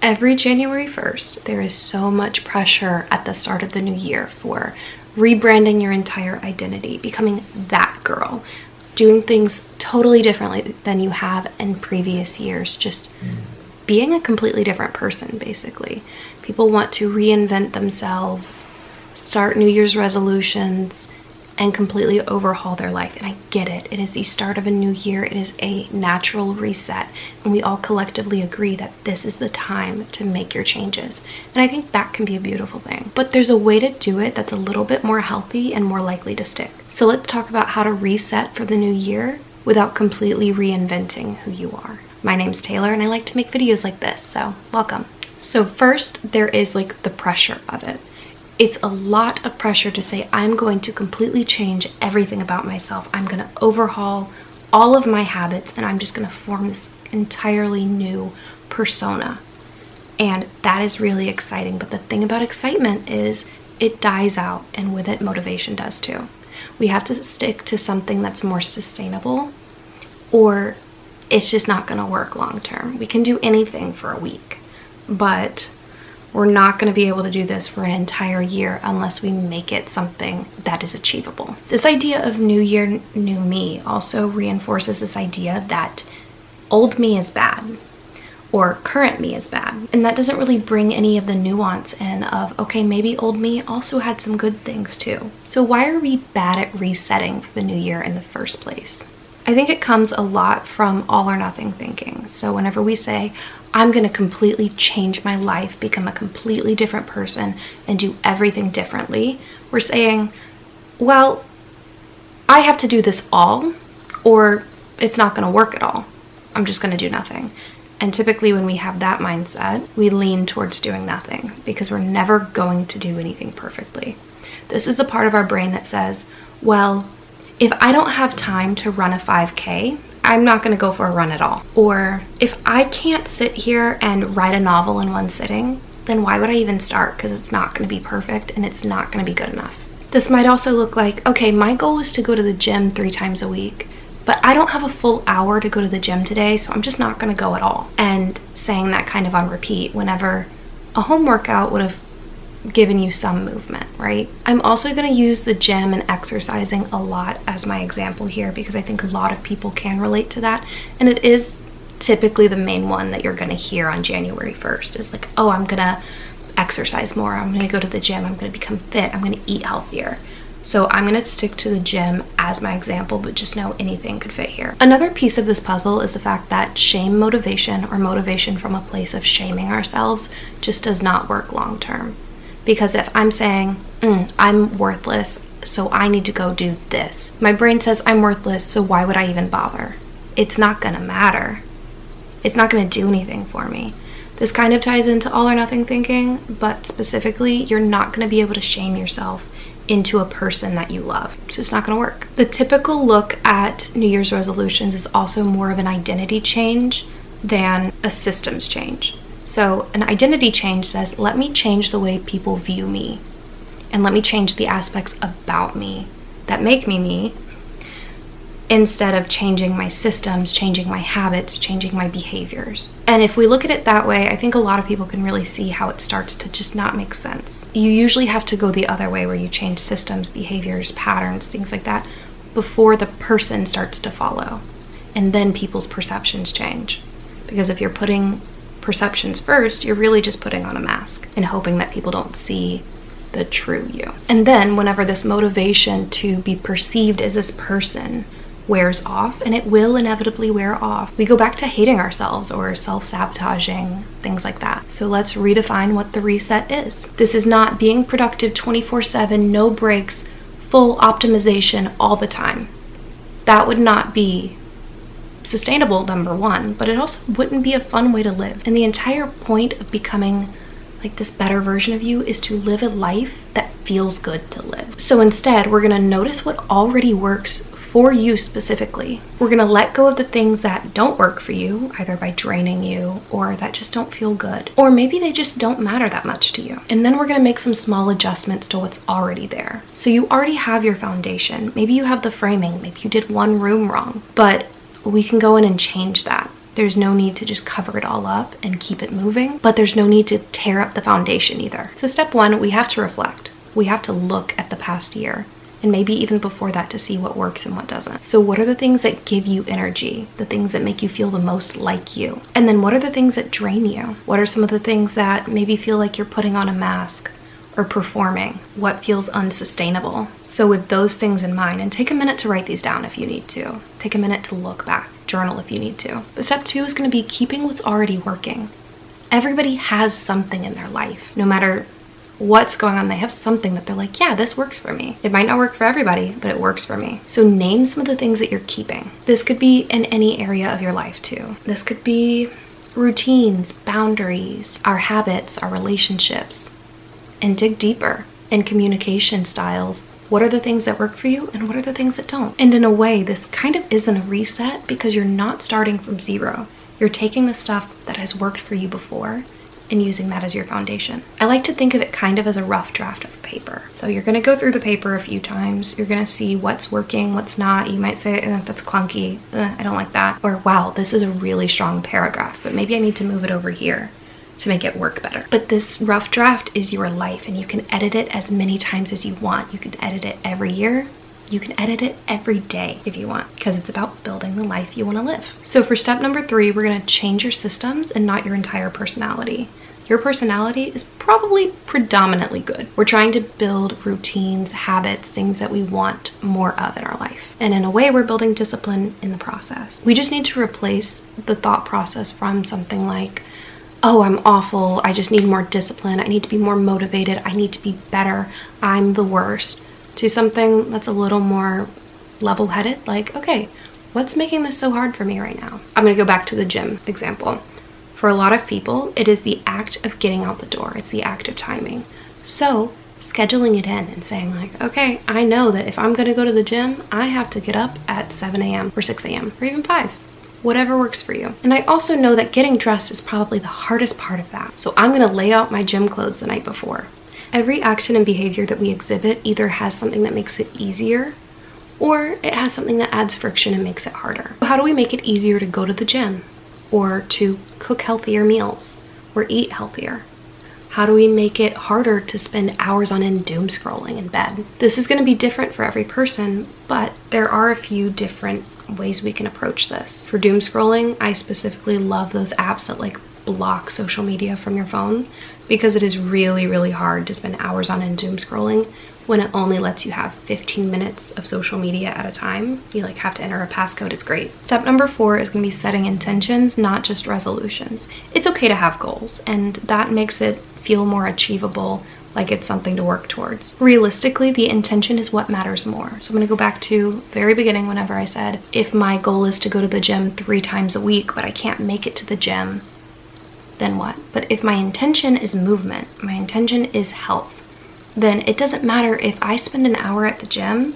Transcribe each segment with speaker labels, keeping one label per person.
Speaker 1: Every January 1st, there is so much pressure at the start of the new year for rebranding your entire identity, becoming that girl, doing things totally differently than you have in previous years, just being a completely different person, basically. People want to reinvent themselves, start New Year's resolutions, and completely overhaul their life. And I get it. It is the start of a new year. It is a natural reset. And we all collectively agree that this is the time to make your changes. And I think that can be a beautiful thing. But there's a way to do it that's a little bit more healthy and more likely to stick. So let's talk about how to reset for the new year without completely reinventing who you are. My name's Taylor and I like to make videos like this, so welcome. So first, there is like the pressure of it. It's a lot of pressure to say, I'm going to completely change everything about myself. I'm going to overhaul all of my habits and I'm just going to form this entirely new persona. And that is really exciting. But the thing about excitement is it dies out, and with it, motivation does too. We have to stick to something that's more sustainable, or it's just not going to work long term. We can do anything for a week, but we're not going to be able to do this for an entire year unless we make it something that is achievable. This idea of new year, new me also reinforces this idea that old me is bad or current me is bad. And that doesn't really bring any of the nuance in of, okay, maybe old me also had some good things too. So why are we bad at resetting for the new year in the first place? I think it comes a lot from all or nothing thinking. So whenever we say, I'm going to completely change my life, become a completely different person, and do everything differently, we're saying, well, I have to do this all, or it's not going to work at all. I'm just going to do nothing. And typically when we have that mindset, we lean towards doing nothing because we're never going to do anything perfectly. This is the part of our brain that says, well, if I don't have time to run a 5K, I'm not going to go for a run at all. Or if I can't sit here and write a novel in one sitting, then why would I even start? Because it's not going to be perfect and it's not going to be good enough. This might also look like, okay, my goal is to go to the gym 3 times a week, but I don't have a full hour to go to the gym today, so I'm just not going to go at all. And saying that kind of on repeat whenever a home workout would have given you some movement, right? I'm also going to use the gym and exercising a lot as my example here because I think a lot of people can relate to that, and it is typically the main one that you're going to hear on January 1st is like, oh, I'm going to exercise more, I'm going to go to the gym, I'm going to become fit, I'm going to eat healthier. So I'm going to stick to the gym as my example, but just know anything could fit here. Another piece of this puzzle is the fact that shame motivation, or motivation from a place of shaming ourselves, just does not work long term. Because if I'm saying, I'm worthless, so I need to go do this, my brain says I'm worthless, so why would I even bother? It's not gonna matter. It's not gonna do anything for me. This kind of ties into all or nothing thinking, but specifically, you're not gonna be able to shame yourself into a person that you love. It's just not gonna work. The typical look at New Year's resolutions is also more of an identity change than a systems change. So an identity change says, let me change the way people view me, and let me change the aspects about me that make me me, instead of changing my systems, changing my habits, changing my behaviors. And if we look at it that way, I think a lot of people can really see how it starts to just not make sense. You usually have to go the other way where you change systems, behaviors, patterns, things like that, before the person starts to follow. And then people's perceptions change. Because if you're putting perceptions first, you're really just putting on a mask and hoping that people don't see the true you. And then whenever this motivation to be perceived as this person wears off, and it will inevitably wear off, we go back to hating ourselves or self-sabotaging, things like that. So let's redefine what the reset is. This is not being productive 24/7, no breaks, full optimization all the time. That would not be sustainable, number one, but it also wouldn't be a fun way to live. And the entire point of becoming like this better version of you is to live a life that feels good to live. So instead, we're gonna notice what already works for you specifically. We're gonna let go of the things that don't work for you, either by draining you or that just don't feel good, or maybe they just don't matter that much to you. And then we're gonna make some small adjustments to what's already there. So you already have your foundation. Maybe you have the framing, maybe you did one room wrong, but we can go in and change that. There's no need to just cover it all up and keep it moving, but there's no need to tear up the foundation either. So step one, we have to reflect. We have to look at the past year, and maybe even before that, to see what works and what doesn't. So what are the things that give you energy? The things that make you feel the most like you? And then what are the things that drain you? What are some of the things that maybe feel like you're putting on a mask or performing? What feels unsustainable? So with those things in mind, and take a minute to write these down if you need to. Take a minute to look back, journal if you need to. But step two is going to be keeping what's already working. Everybody has something in their life. No matter what's going on, they have something that they're like, yeah, this works for me. It might not work for everybody, but it works for me. So name some of the things that you're keeping. This could be in any area of your life too. This could be routines, boundaries, our habits, our relationships. And dig deeper in communication styles. What are the things that work for you and what are the things that don't? And in a way, this kind of isn't a reset because you're not starting from zero. You're taking the stuff that has worked for you before and using that as your foundation. I like to think of it kind of as a rough draft of paper. So you're gonna go through the paper a few times. You're gonna see what's working, what's not. You might say, that's clunky. I don't like that. Or wow, this is a really strong paragraph, but maybe I need to move it over here to make it work better. But this rough draft is your life, and you can edit it as many times as you want. You can edit it every year. You can edit it every day if you want, because it's about building the life you want to live. So for step number 3, we're going to change your systems and not your entire personality. Your personality is probably predominantly good. We're trying to build routines, habits, things that we want more of in our life. And in a way, we're building discipline in the process. We just need to replace the thought process from something like, oh, I'm awful, I just need more discipline, I need to be more motivated, I need to be better, I'm the worst, to something that's a little more level-headed, like, okay, what's making this so hard for me right now? I'm gonna go back to the gym example. For a lot of people, it is the act of getting out the door, it's the act of timing. So scheduling it in and saying like, okay, I know that if I'm gonna go to the gym, I have to get up at 7 a.m. or 6 a.m. or even 5. Whatever works for you. And I also know that getting dressed is probably the hardest part of that. So I'm gonna lay out my gym clothes the night before. Every action and behavior that we exhibit either has something that makes it easier or it has something that adds friction and makes it harder. So how do we make it easier to go to the gym or to cook healthier meals or eat healthier? How do we make it harder to spend hours on end doom scrolling in bed? This is gonna be different for every person, but there are a few different ways we can approach this. For doom scrolling, I specifically love those apps that like block social media from your phone, because it is really, really hard to spend hours on end doom scrolling when it only lets you have 15 minutes of social media at a time. You like have to enter a passcode. It's great. Step number 4 is gonna be setting intentions, not just resolutions. It's okay to have goals, and that makes it feel more achievable, like it's something to work towards. Realistically, the intention is what matters more. So I'm gonna go back to very beginning whenever I said, if my goal is to go to the gym 3 times a week, but I can't make it to the gym, then what? But if my intention is movement, my intention is health, then it doesn't matter if I spend an hour at the gym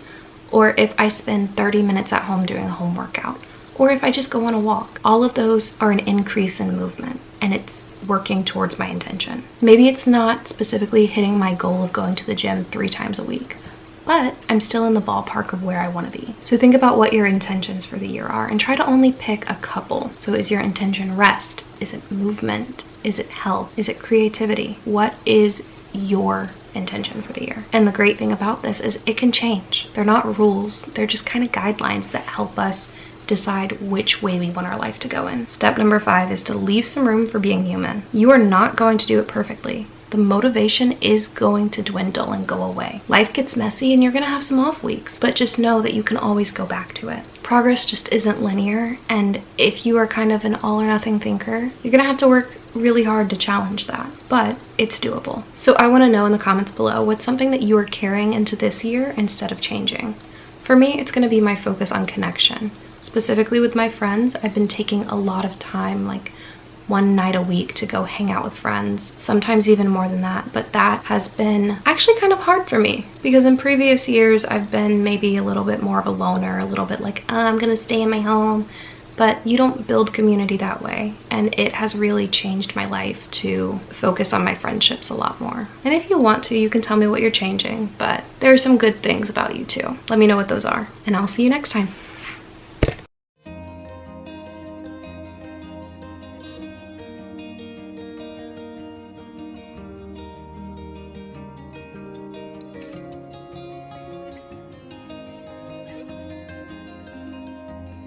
Speaker 1: or if I spend 30 minutes at home doing a home workout, or if I just go on a walk. All of those are an increase in movement, and it's working towards my intention. Maybe it's not specifically hitting my goal of going to the gym 3 times a week, but I'm still in the ballpark of where I want to be. So think about what your intentions for the year are and try to only pick a couple. So is your intention rest? Is it movement? Is it health? Is it creativity? What is your intention for the year? And the great thing about this is it can change. They're not rules. They're just kind of guidelines that help us decide which way we want our life to go in. Step number 5 is to leave some room for being human. You are not going to do it perfectly. The motivation is going to dwindle and go away. Life gets messy and you're gonna have some off weeks, but just know that you can always go back to it. Progress just isn't linear, and if you are kind of an all or nothing thinker, you're gonna have to work really hard to challenge that, but it's doable. So I wanna know in the comments below, what's something that you are carrying into this year instead of changing? For me, it's gonna be my focus on connection. Specifically with my friends, I've been taking a lot of time, like 1 night a week, to go hang out with friends, sometimes even more than that. But that has been actually kind of hard for me, because in previous years I've been maybe a little bit more of a loner, a little bit like, I'm gonna stay in my home. But you don't build community that way, and it has really changed my life to focus on my friendships a lot more. And if you want to, you can tell me what you're changing, but there are some good things about you too. Let me know what those are, and I'll see you next time.